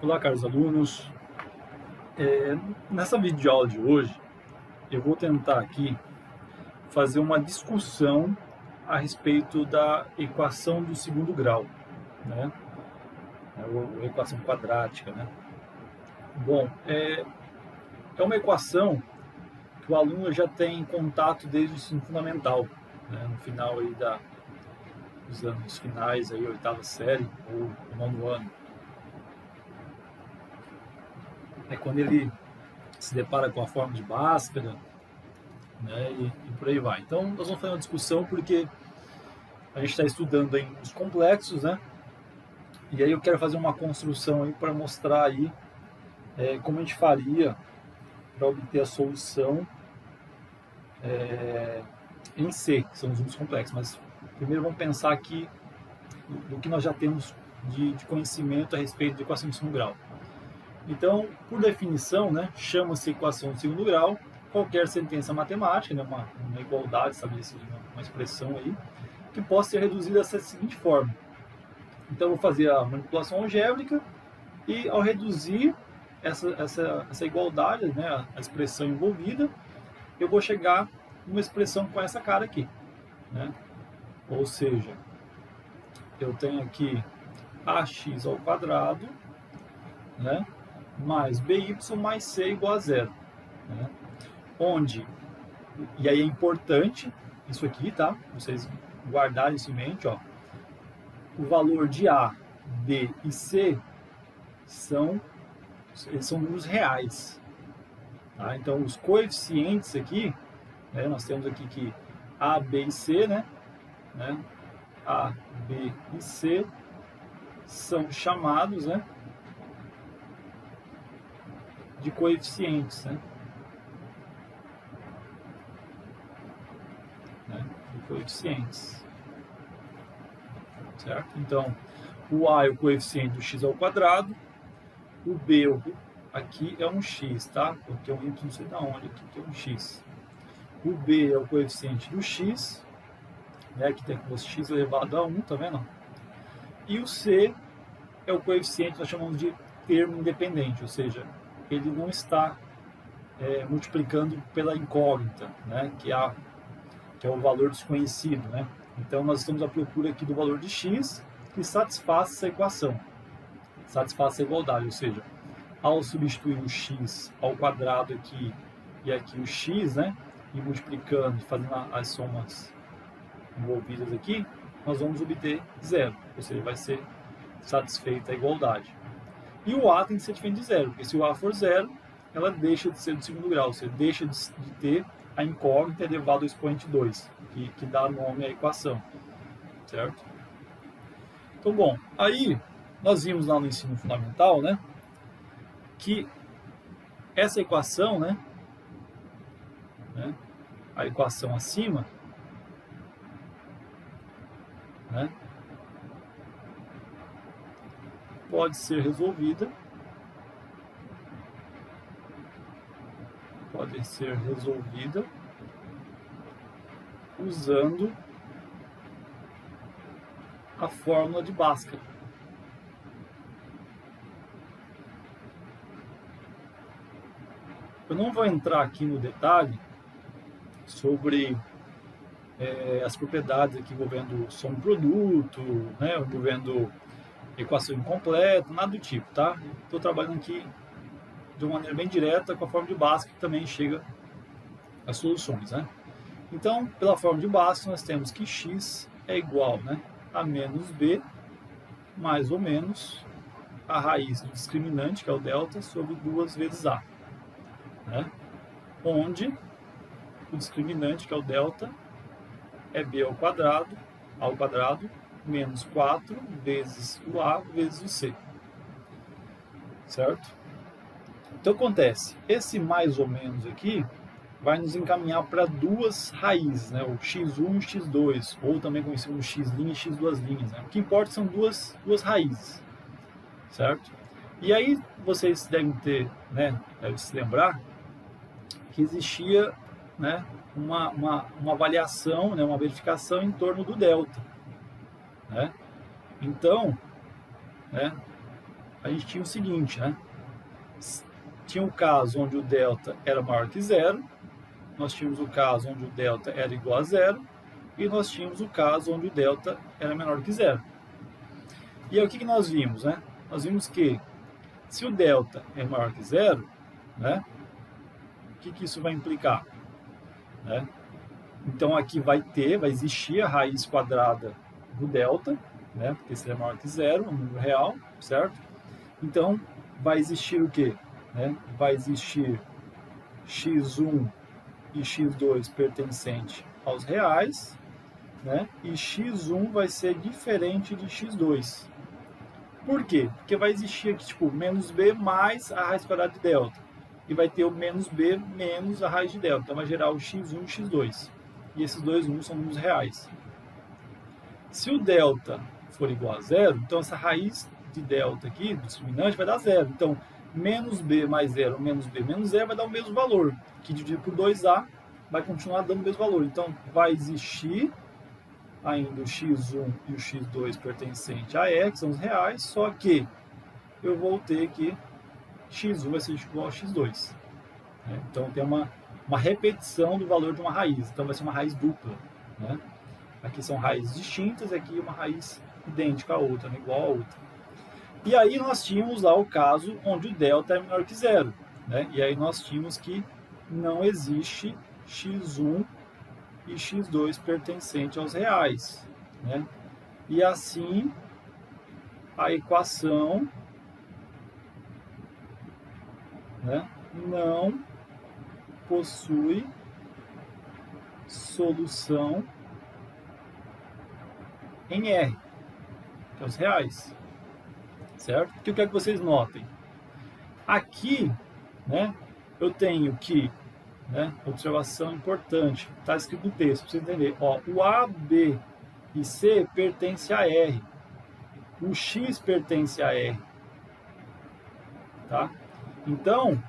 Olá, caros alunos. Nessa videoaula de hoje, eu vou tentar aqui fazer uma discussão a respeito da equação do segundo grau, né? A equação quadrática, né? Bom, é uma equação que o aluno já tem contato desde o ensino fundamental, né? No final aí dos anos finais, aí, oitava série ou nono ano. É quando ele se depara com a forma de Bhaskara, né, e por aí vai. Então, nós vamos fazer uma discussão porque a gente está estudando aí os complexos, né? E aí eu quero fazer uma construção aí para mostrar aí como a gente faria para obter a solução em C, que são os números complexos. Mas primeiro vamos pensar aqui do que nós já temos de conhecimento a respeito de equação de segundo grau. Então, por definição, né, chama-se equação de segundo grau qualquer sentença matemática, né, uma igualdade estabelecida, uma expressão aí, que possa ser reduzida dessa seguinte forma. Então, eu vou fazer a manipulação algébrica e, ao reduzir essa igualdade, né, a expressão envolvida, eu vou chegar numa expressão com essa cara aqui, né? Ou seja, eu tenho aqui ax ao quadrado, né, mais by mais c igual a zero, né? Onde, e aí é importante isso aqui, tá? Vocês guardarem isso em mente, ó. O valor de A, B e C eles são números reais, tá? Então, os coeficientes aqui, né, nós temos aqui que A, B e C, né? A, B e C são chamados, né, de coeficientes, né? De coeficientes, certo? Então, o A é o coeficiente do x ao quadrado, o B aqui é um x, tá? Porque é um y não sei de onde, aqui que é um x. O B é o coeficiente do x, né? Que tem o x elevado a 1, tá vendo? E o C é o coeficiente que nós chamamos de termo independente, ou seja, ele não está multiplicando pela incógnita, né? Que é o valor desconhecido, né? Então, nós estamos à procura aqui do valor de x que satisfaz essa equação, satisfaz essa igualdade, ou seja, ao substituir o x ao quadrado aqui e aqui o x, né, e multiplicando e fazendo as somas envolvidas aqui, nós vamos obter zero, ou seja, vai ser satisfeita a igualdade. E o A tem que ser diferente de zero, porque se o A for zero, ela deixa de ser do segundo grau, ou seja, deixa de ter a incógnita elevado ao expoente 2, que dá nome à equação, certo? Então, bom, aí nós vimos lá no ensino fundamental, né, que essa equação, né, a equação acima, né, pode ser resolvida usando a fórmula de Bhaskara. Eu não vou entrar aqui no detalhe sobre as propriedades aqui envolvendo soma e produto, né, envolvendo equação incompleta, nada do tipo, tá? Estou trabalhando aqui de uma maneira bem direta com a fórmula de Bhaskara, que também chega às soluções, né? Então, pela fórmula de Bhaskara, nós temos que x é igual, né, a menos b mais ou menos a raiz do discriminante, que é o delta, sobre 2 vezes a, né? Onde o discriminante, que é o delta, é b ao quadrado, menos 4 vezes o a vezes o c, certo? Então, acontece, esse mais ou menos aqui vai nos encaminhar para duas raízes, né? O x1 e o x2, ou também conhecido como x' e x2', né? O que importa são duas raízes, certo? E aí vocês devem se lembrar que existia, né, uma avaliação, né, uma verificação em torno do delta, né? Então, né, a gente tinha o seguinte, né? Tinha um caso onde o delta era maior que zero, nós tínhamos o caso onde o delta era igual a zero, e nós tínhamos o caso onde o delta era menor que zero. E aí o que nós vimos, né? Nós vimos que se o delta é maior que zero, né? O que isso vai implicar? Né? Então aqui vai existir a raiz quadrada do delta, né? Porque se é maior que zero, um número real, certo? Então vai existir o quê? Né? Vai existir x1 e x2 pertencente aos reais, né? E x1 vai ser diferente de x2. Por quê? Porque vai existir aqui, tipo, menos b mais a raiz quadrada de delta. E vai ter o menos b menos a raiz de delta. Então vai gerar o x1 e o x2. E esses dois números são números reais. Se o delta for igual a zero, então essa raiz de delta aqui, do discriminante, vai dar zero. Então, menos b mais zero, menos b menos zero vai dar o mesmo valor. Que dividido por 2a vai continuar dando o mesmo valor. Então, vai existir ainda o x1 e o x2 pertencente a e, que são os reais, só que eu vou ter que x1 vai ser igual a x2. Né? Então, tem uma repetição do valor de uma raiz. Então, vai ser uma raiz dupla. Né? Aqui são raízes distintas, aqui uma raiz idêntica à outra, né? Igual a outra. E aí nós tínhamos lá o caso onde o delta é menor que zero. Né? E aí nós tínhamos que não existe x1 e x2 pertencente aos reais. Né? E assim, a equação, né, não possui solução em R, que é os reais. Certo? Porque eu quero que vocês notem. Aqui, né, eu tenho que, né, observação importante, está escrito no texto, para você entender. Ó, o A, B e C pertence a R. O X pertence a R. Tá? Então,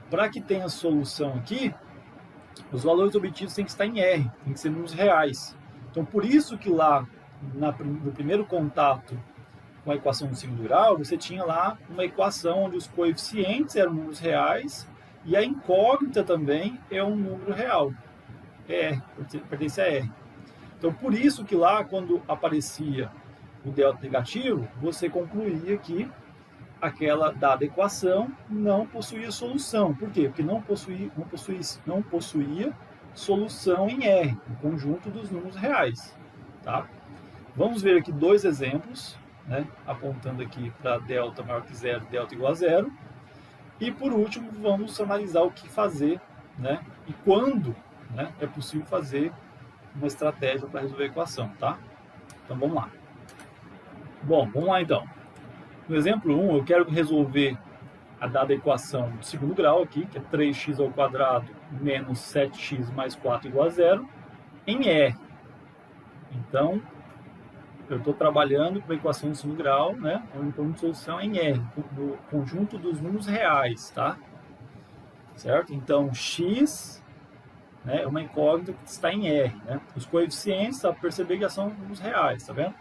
para que tenha solução aqui, os valores obtidos têm que estar em R, tem que ser números reais. Então, por isso que lá, no primeiro contato com a equação do segundo grau, você tinha lá uma equação onde os coeficientes eram números reais e a incógnita também é um número real. R, pertence a R. Então, por isso que lá, quando aparecia o delta negativo, você concluía que aquela dada equação não possuía solução. Por quê? Porque não possuía solução em R, no conjunto dos números reais. Tá? Vamos ver aqui dois exemplos, né, apontando aqui para delta maior que zero, delta igual a zero. E por último, vamos analisar o que fazer, né, e quando, né, é possível fazer uma estratégia para resolver a equação. Tá? Então vamos lá. Bom, vamos lá então. No exemplo 1, eu quero resolver a dada equação do segundo grau aqui, que é 3x ao quadrado menos 7x mais 4 igual a zero, em R. Então, eu estou trabalhando com a equação do segundo grau, né, onde o ponto de solução é em R, no conjunto dos números reais, tá? Certo? Então, x, né, é uma incógnita que está em R, né? Os coeficientes, para perceber que já são números reais, tá vendo?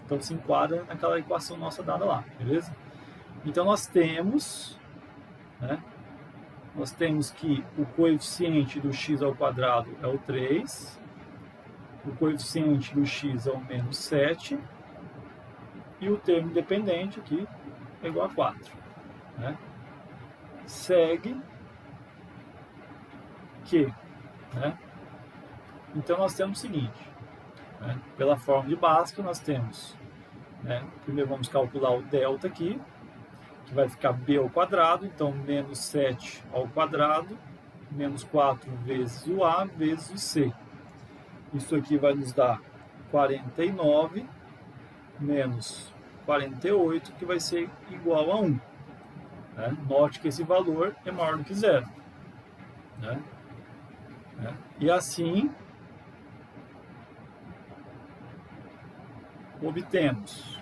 Então, se enquadra naquela equação nossa dada lá, beleza? Então, nós temos, né, nós temos que o coeficiente do x ao quadrado é o 3, o coeficiente do x é o menos 7, e o termo independente aqui é igual a 4. Né? Segue que, né, então nós temos o seguinte, né, pela fórmula de Bhaskara nós temos, né, primeiro vamos calcular o delta aqui, que vai ficar b ao quadrado, então menos 7 ao quadrado, menos 4 vezes o a vezes o c. Isso aqui vai nos dar 49 menos 48, que vai ser igual a 1. Né? Note que esse valor é maior do que zero. Né? E assim, obtemos.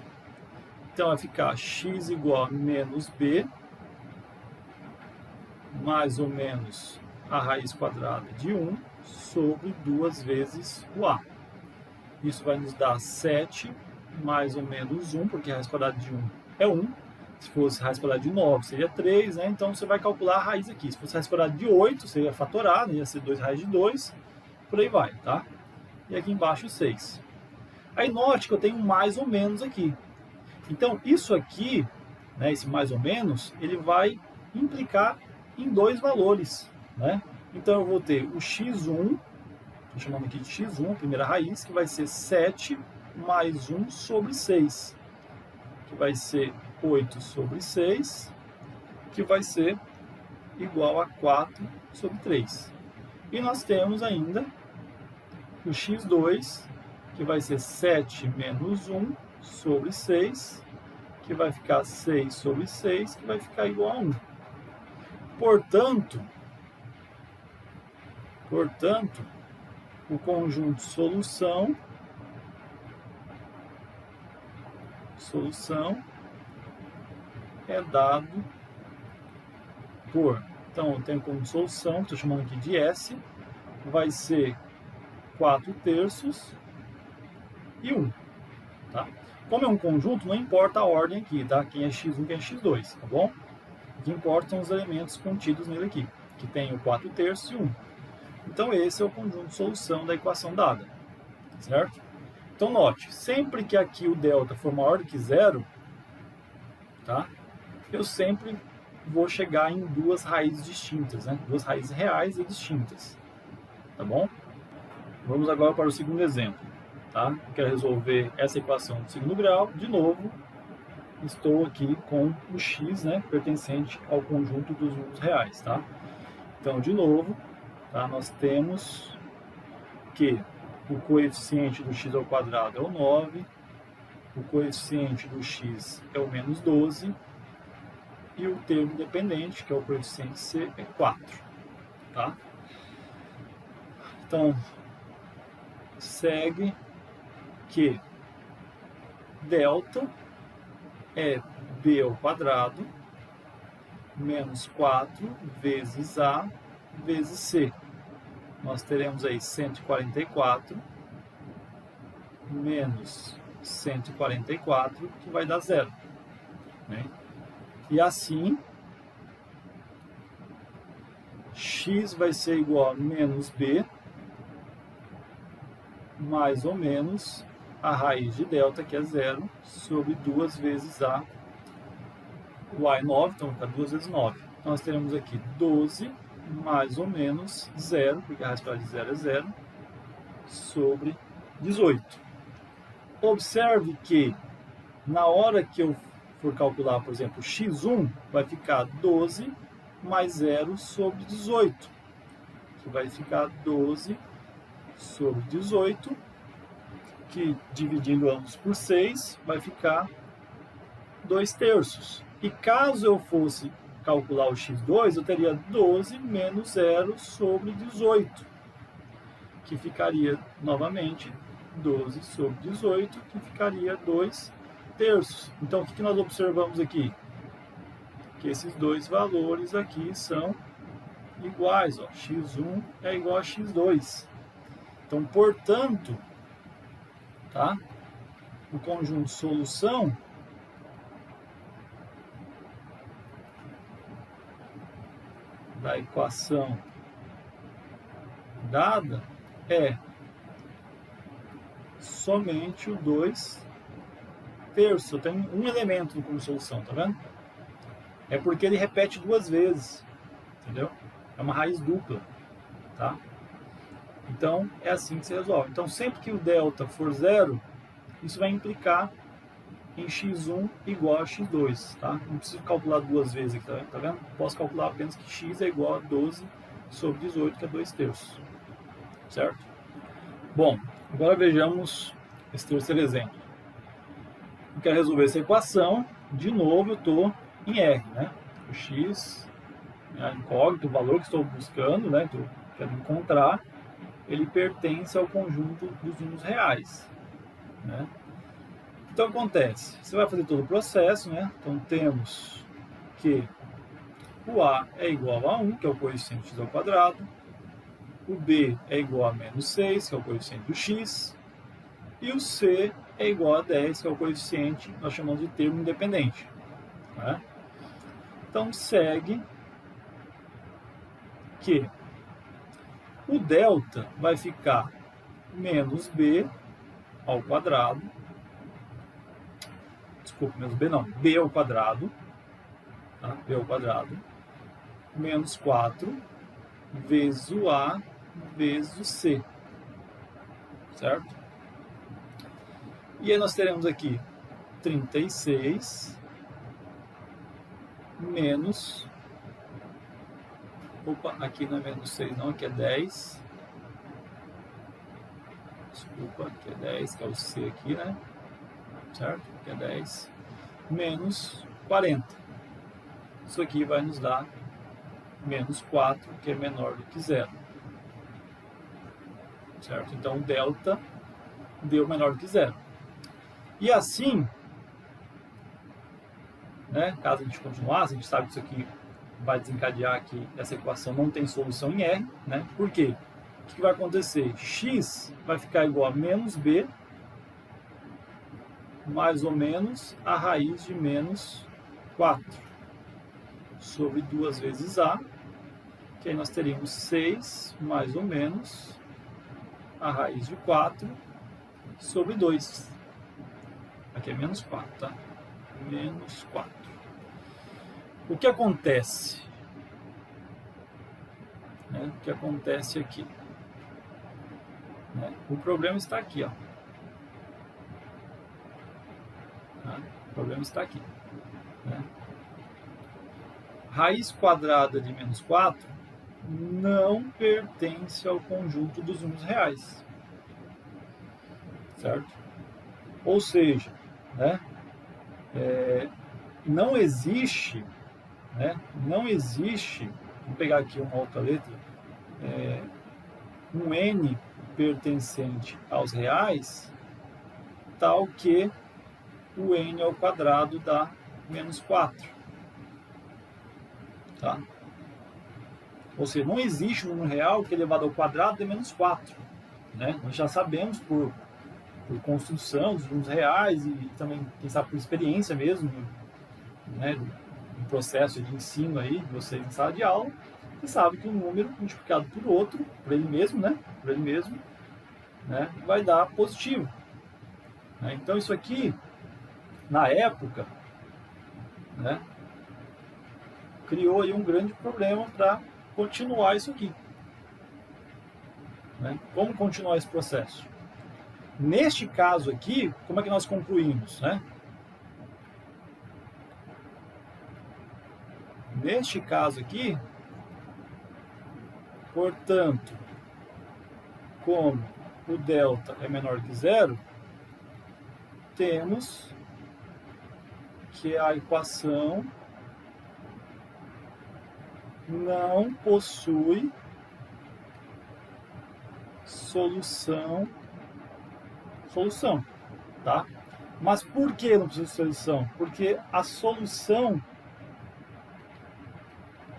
Então, vai ficar x igual a menos b, mais ou menos a raiz quadrada de 1, sobre 2 vezes o a. Isso vai nos dar 7, mais ou menos 1, porque a raiz quadrada de 1 é 1, Se fosse raiz quadrada de 9, seria 3, né? Então você vai calcular a raiz aqui. Se fosse raiz quadrada de 8, seria fatorado, ia ser 2 raiz de 2, por aí vai, tá? E aqui embaixo 6. Aí note que eu tenho um mais ou menos aqui. Então isso aqui, né, esse mais ou menos, ele vai implicar em dois valores, né? Então eu vou ter o x1, estou chamando aqui de x1, primeira raiz, que vai ser 7 mais 1 sobre 6, que vai ser 8 sobre 6, que vai ser igual a 4 sobre 3. E nós temos ainda o x2, que vai ser 7 menos 1 sobre 6, que vai ficar 6 sobre 6, que vai ficar igual a 1. Portanto, o conjunto solução é dado por, então eu tenho como solução, estou chamando aqui de S, vai ser 4 terços e 1, tá? Como é um conjunto, não importa a ordem aqui, tá? Quem é x1, quem é x2, tá bom? O que importa são os elementos contidos nele aqui, que tem o 4 terços e 1. Então esse é o conjunto de solução da equação dada, certo? Então note, sempre que aqui o delta for maior do que zero, tá? Eu sempre vou chegar em duas raízes distintas, né? Duas raízes reais e distintas, tá bom? Vamos agora para o segundo exemplo, tá? Eu quero resolver essa equação do segundo grau. De novo, estou aqui com o x, né, pertencente ao conjunto dos números reais, tá? Então, de novo, tá, nós temos que o coeficiente do x ao quadrado é o 9, o coeficiente do x é o menos 12, e o termo dependente, que é o coeficiente c, é 4, tá? Então, segue que delta é b ao quadrado menos 4 vezes a vezes c. Nós teremos aí 144 menos 144, que vai dar 0, né? E assim, x vai ser igual a menos b, mais ou menos a raiz de delta, que é 0, sobre 2 vezes a, o a é 9, então vai ficar 2 vezes 9. Então nós teremos aqui 12 mais ou menos 0, porque a raiz de 0 é 0, sobre 18. Observe que na hora que eu for calcular, por exemplo, x1, vai ficar 12 mais 0 sobre 18, que vai ficar 12 sobre 18, que dividindo ambos por 6, vai ficar 2 terços. E caso eu fosse calcular o x2, eu teria 12 menos 0 sobre 18, que ficaria novamente 12 sobre 18, que ficaria 2 terços. Então, o que nós observamos aqui? Que esses dois valores aqui são iguais, ó, x1 é igual a x2. Então, portanto, tá? O conjunto solução da equação dada é somente o 2 terços. Eu tenho um elemento como solução, tá vendo? É porque ele repete duas vezes, entendeu? É uma raiz dupla, tá? Então, é assim que se resolve. Então, sempre que o delta for 0, isso vai implicar em x1 igual a x2, tá? Não preciso calcular duas vezes aqui, tá vendo? Posso calcular apenas que x é igual a 12 sobre 18, que é 2 terços, certo? Bom, agora vejamos esse terceiro exemplo. Eu quero resolver essa equação. De novo, eu estou em R, né? O x, a incógnita, o valor que estou buscando, né? Que eu quero encontrar, ele pertence ao conjunto dos números reais, né? Então, acontece, você vai fazer todo o processo, né? Então, temos que o A é igual a 1, que é o coeficiente x ao quadrado, o B é igual a menos 6, que é o coeficiente do x, e o C é igual a 10, que é o coeficiente, nós chamamos de termo independente. né? Então, segue que o delta vai ficar menos b ao quadrado, desculpa, menos b não, b ao quadrado, tá? B ao quadrado, menos 4 vezes o a vezes o c, certo? E aí nós teremos aqui 36 menos... Opa, aqui não é menos 6 não, aqui é 10. Desculpa, aqui é 10, que é o C aqui, né? Certo? Aqui é 10. Menos 40. Isso aqui vai nos dar menos 4, que é menor do que 0. Certo? Então, delta deu menor do que 0. E assim, né, caso a gente continuasse, a gente sabe que isso aqui vai desencadear que essa equação não tem solução em R, né? Por quê? O que vai acontecer? X vai ficar igual a menos B mais ou menos a raiz de menos 4 sobre 2 vezes A, que aí nós teríamos 6 mais ou menos a raiz de 4 sobre 2. Aqui é menos 4, tá? Menos 4. O que acontece? Né? O que acontece aqui? Né? O problema está aqui, ó. Tá? O problema está aqui. Né? Raiz quadrada de menos 4 não pertence ao conjunto dos números reais. Certo? Ou seja, né? Não existe... Né? Não existe, vou pegar aqui uma outra letra, um n pertencente aos reais, tal que o n ao quadrado dá menos 4. Tá? Ou seja, não existe um número real que elevado ao quadrado dê menos 4. Né? Nós já sabemos por construção dos números reais e também, quem sabe, por experiência mesmo, né? Um processo de ensino aí, de vocês em sala de aula, você sabe que um número multiplicado por outro, por ele mesmo, né? Por ele mesmo, né? Vai dar positivo. Né? Então isso aqui, na época, né? Criou aí um grande problema para continuar isso aqui. Né? Como continuar esse processo? Neste caso aqui, como é que nós concluímos, né? Neste caso aqui, portanto, como o delta é menor que 0, temos que a equação não possui solução, tá? Mas por que não possui solução? Porque a solução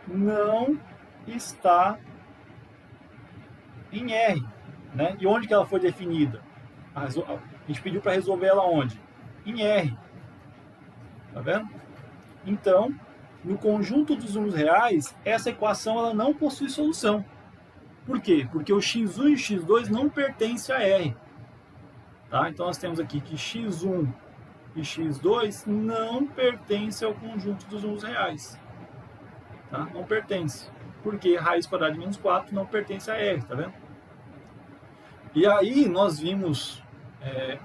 não está em R, né? E onde que ela foi definida? A gente pediu para resolver ela onde? Em R. Tá vendo? Então, no conjunto dos números reais, essa equação ela não possui solução. Por quê? Porque o x1 e o x2 não pertencem a R. Tá? Então, nós temos aqui que x1 e x2 não pertencem ao conjunto dos números reais. Tá? Não pertence. Porque raiz quadrada de menos 4 não pertence a R, tá vendo? E aí nós vimos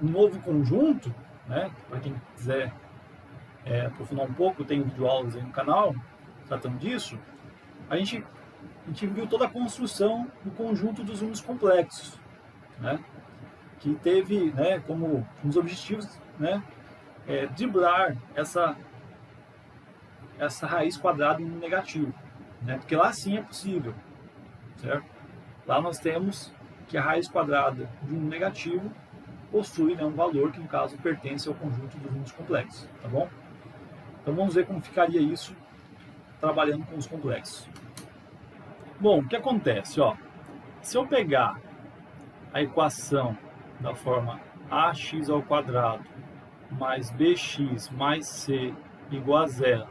um novo conjunto, né? Para quem quiser aprofundar um pouco, tem videoaulas aí no canal tratando disso. A gente viu toda a construção do conjunto dos números complexos, né? Que teve, né, como um dos objetivos, né, driblar essa raiz quadrada em negativo, né? Porque lá sim é possível, certo? Lá nós temos que a raiz quadrada de um negativo possui, né, um valor que no caso pertence ao conjunto dos números complexos, tá bom? Então vamos ver como ficaria isso trabalhando com os complexos. Bom, o que acontece, ó? Se eu pegar a equação da forma ax ao quadrado mais bx mais c igual a zero,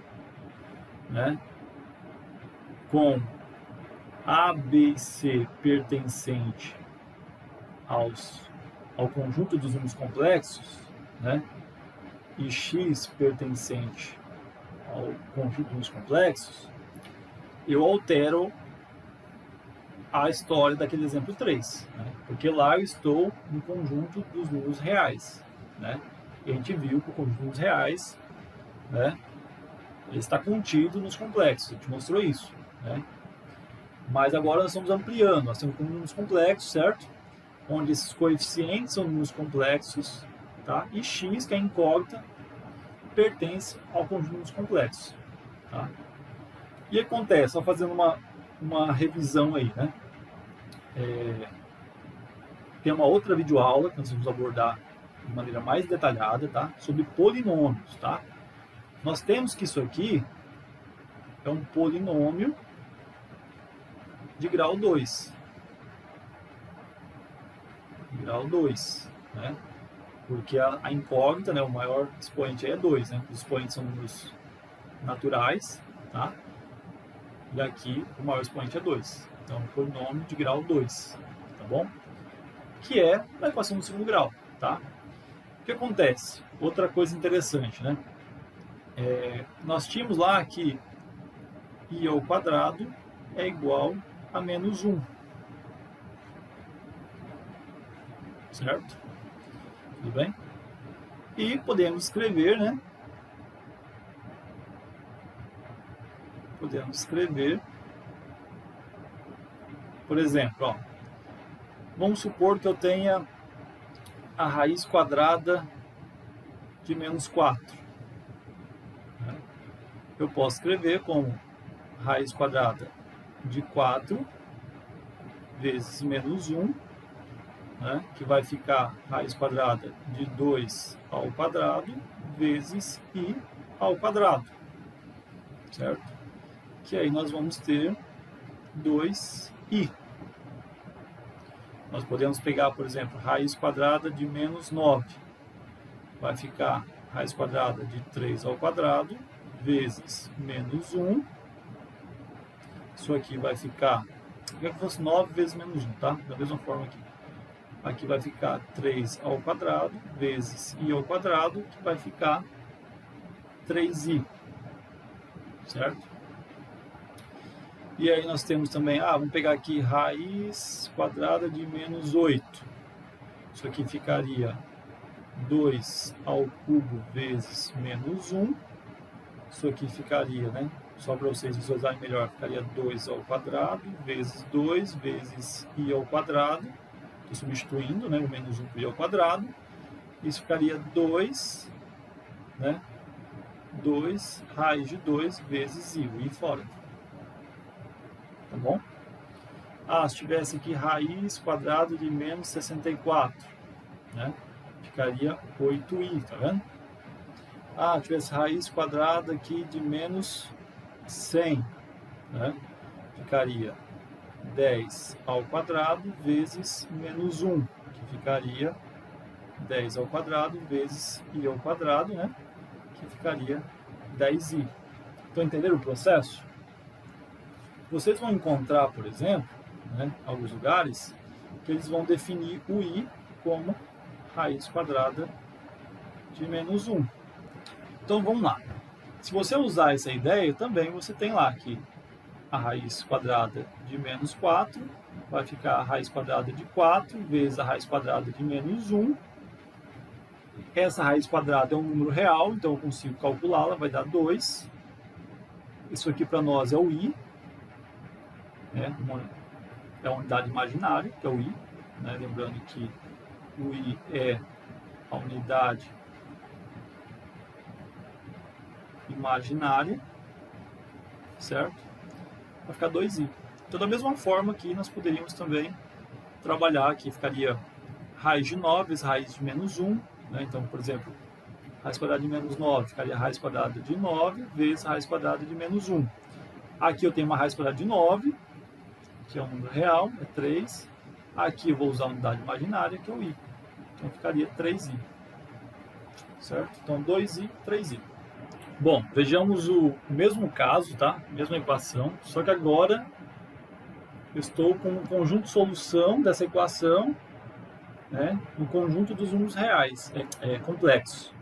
né? Com A, B e C pertencente ao conjunto dos números complexos, né? E X pertencente ao conjunto dos números complexos, eu altero a história daquele exemplo 3, né? Porque lá eu estou no conjunto dos números reais, né? E a gente viu que o conjunto dos números reais, né, ele está contido nos complexos, a gente mostrou isso, né? Mas agora nós estamos ampliando, nós temos números complexos, certo? Onde esses coeficientes são números complexos, tá? E x, que é incógnita, pertence ao conjunto de números complexos, tá? E acontece, só fazendo uma revisão aí, né? Tem uma outra videoaula que nós vamos abordar de maneira mais detalhada, tá? Sobre polinômios, tá? Nós temos que isso aqui é um polinômio de grau 2. Grau 2, né? Porque a incógnita, né, o maior expoente é 2, né? Os expoentes são números naturais, tá? E aqui o maior expoente é 2. Então, um polinômio de grau 2, tá bom? Que é a equação do segundo grau, tá? O que acontece? Outra coisa interessante, né? Nós tínhamos lá que i ao quadrado é igual a menos 1. Certo? Tudo bem? E podemos escrever, né? Podemos escrever, por exemplo, ó, vamos supor que eu tenha a raiz quadrada de menos 4. Né? Eu posso escrever como raiz quadrada de 4 vezes menos 1, né? Que vai ficar raiz quadrada de 2 ao quadrado vezes i ao quadrado, certo? Que aí nós vamos ter 2i. Nós podemos pegar, por exemplo, raiz quadrada de menos 9. Vai ficar raiz quadrada de 3 ao quadrado vezes menos 1. Isso aqui vai ficar, como se fosse 9 vezes menos 1, tá? Da mesma forma aqui. Aqui vai ficar 3 ao quadrado vezes i ao quadrado, que vai ficar 3i, certo? E aí nós temos também, vamos pegar aqui raiz quadrada de menos 8. Isso aqui ficaria 2 ao cubo vezes menos 1. Isso aqui ficaria, né? Só para vocês visualizarem melhor, ficaria 2 ao quadrado vezes 2 vezes i ao quadrado. Estou substituindo, né, o menos 1 por i ao quadrado. Isso ficaria 2, né? 2 raiz de 2 vezes i, o i fora. Tá bom? Se tivesse aqui raiz quadrada de menos 64, né? Ficaria 8i, tá vendo? Tivesse raiz quadrada aqui de menos 100, né? Ficaria 10 ao quadrado vezes menos 1, que ficaria 10 ao quadrado vezes i ao quadrado, né? Que ficaria 10i. Estão entendendo o processo? Vocês vão encontrar, por exemplo, né, alguns lugares que eles vão definir o i como raiz quadrada de menos 1. Então vamos lá. Se você usar essa ideia, também você tem lá que a raiz quadrada de menos 4 vai ficar a raiz quadrada de 4 vezes a raiz quadrada de menos 1. Essa raiz quadrada é um número real, então eu consigo calculá-la, vai dar 2. Isso aqui para nós é o i. É a unidade imaginária, que é o i, né? Lembrando que o i é a unidade imaginária, certo? Vai ficar 2i. Então, da mesma forma que nós poderíamos também trabalhar aqui, ficaria raiz de 9 vezes raiz de menos 1, né? Então, por exemplo, raiz quadrada de menos 9 ficaria raiz quadrada de 9 vezes raiz quadrada de menos 1. Aqui eu tenho uma raiz quadrada de 9, que é um número real, é 3. Aqui eu vou usar a unidade imaginária, que é o i. Então ficaria 3i. Certo? Então 2i, 3i. Bom, vejamos o mesmo caso, tá? Mesma equação, só que agora eu estou com um conjunto de solução dessa equação, né, no conjunto dos números reais, complexos,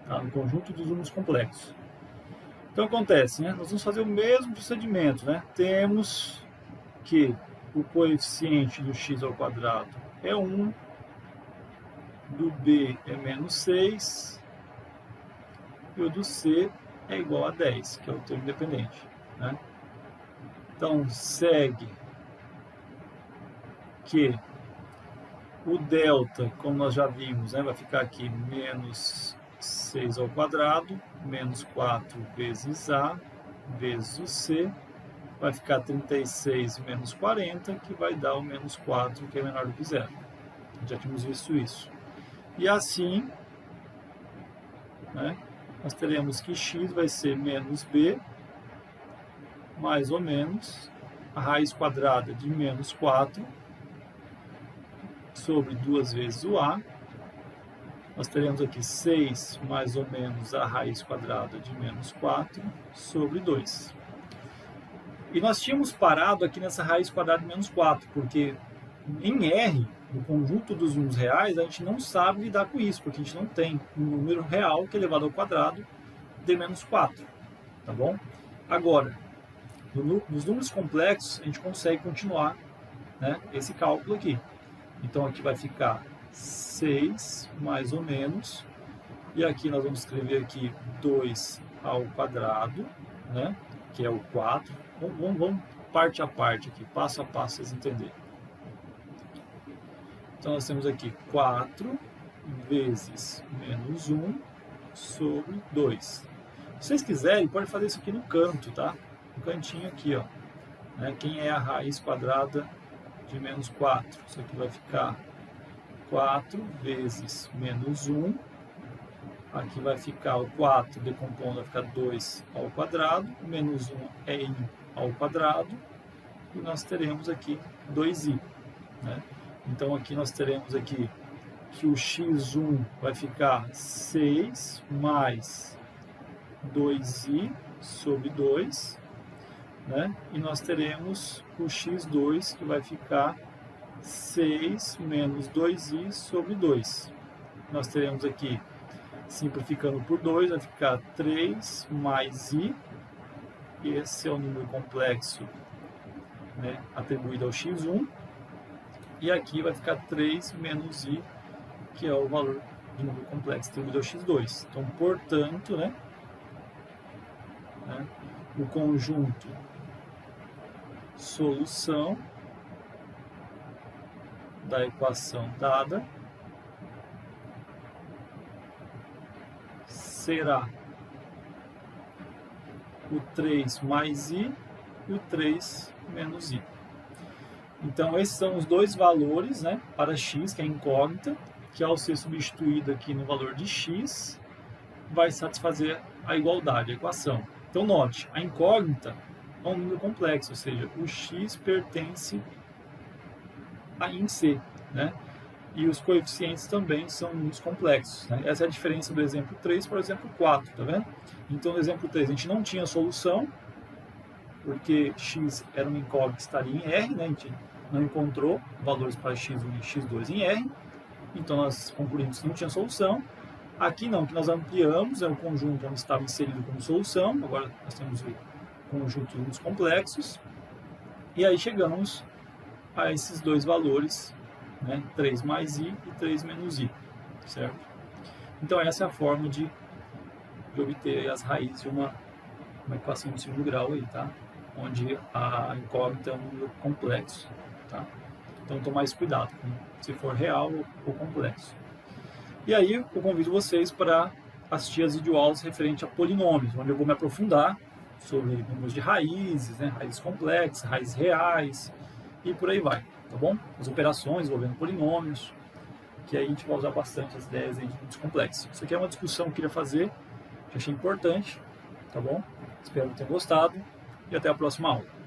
tá? No conjunto dos números complexos. Então acontece, né? Nós vamos fazer o mesmo procedimento, né? Temos que o coeficiente do x ao quadrado é 1, do b é menos 6, e o do c é igual a 10, que é o termo independente, né? Então, segue que o delta, como nós já vimos, né, vai ficar aqui menos 6 ao quadrado, menos 4 vezes a, vezes o c, vai ficar 36 menos 40, que vai dar o menos 4, que é menor do que zero. Já tínhamos visto isso. E assim, né, nós teremos que x vai ser menos b, mais ou menos, a raiz quadrada de menos 4, sobre 2 vezes o a. Nós teremos aqui 6 mais ou menos a raiz quadrada de menos 4, sobre 2. E nós tínhamos parado aqui nessa raiz quadrada de menos 4, porque em R, no conjunto dos números reais, a gente não sabe lidar com isso, porque a gente não tem um número real que é elevado ao quadrado de menos 4, tá bom? Agora, nos números complexos, a gente consegue continuar, né, esse cálculo aqui. Então, aqui vai ficar 6, mais ou menos, e aqui nós vamos escrever aqui 2 ao quadrado, né, que é o 4. Vamos parte a parte aqui, passo a passo, vocês entenderem. Então, nós temos aqui 4 vezes menos 1 sobre 2. Se vocês quiserem, pode fazer isso aqui no canto, tá? No cantinho aqui, ó. Né? Quem é a raiz quadrada de menos 4? Isso aqui vai ficar 4 vezes menos 1. Aqui vai ficar o 4 decompondo, vai ficar 2 ao quadrado. Menos 1 é i ao quadrado. E nós teremos aqui 2i. Né? Então, aqui nós teremos aqui que o x1 vai ficar 6 mais 2i sobre 2. Né? E nós teremos o x2 que vai ficar 6 menos 2i sobre 2. Nós teremos aqui, simplificando por 2, vai ficar 3 mais i. Esse é o número complexo, né, atribuído ao x1. E aqui vai ficar 3 menos i, que é o valor do número complexo atribuído ao x2. Então, portanto, né, o conjunto solução da equação dada será o 3 mais i e o 3 menos i. Então, esses são os dois valores, né, para x, que é incógnita, que ao ser substituído aqui no valor de x, vai satisfazer a igualdade, a equação. Então, note, a incógnita é um número complexo, ou seja, o x pertence a em C, né? E os coeficientes também são números complexos, né? Essa é a diferença do exemplo 3 para o exemplo 4, tá vendo? Então, no exemplo 3, a gente não tinha solução, porque x era uma incógnita que estaria em R, né? A gente não encontrou valores para x1 e x2 em R, então nós concluímos que não tinha solução. Aqui não, que nós ampliamos, é o conjunto onde estava inserido como solução, agora nós temos o conjunto de números complexos, e aí chegamos a esses dois valores, né, 3 mais i e 3 menos i, certo? Então essa é a forma de obter as raízes de uma equação de segundo grau aí, tá? Onde a incógnita é um número complexo, tá? Então tomar esse cuidado com se for real ou complexo. E aí eu convido vocês para assistir as videoaulas referentes a polinômios, onde eu vou me aprofundar sobre números de raízes, né, raízes complexas, raízes reais e por aí vai, tá bom? As operações envolvendo polinômios, que aí a gente vai usar bastante as ideias aí de números complexos. Isso aqui é uma discussão que eu queria fazer, que eu achei importante, tá bom? Espero que tenham gostado e até a próxima aula.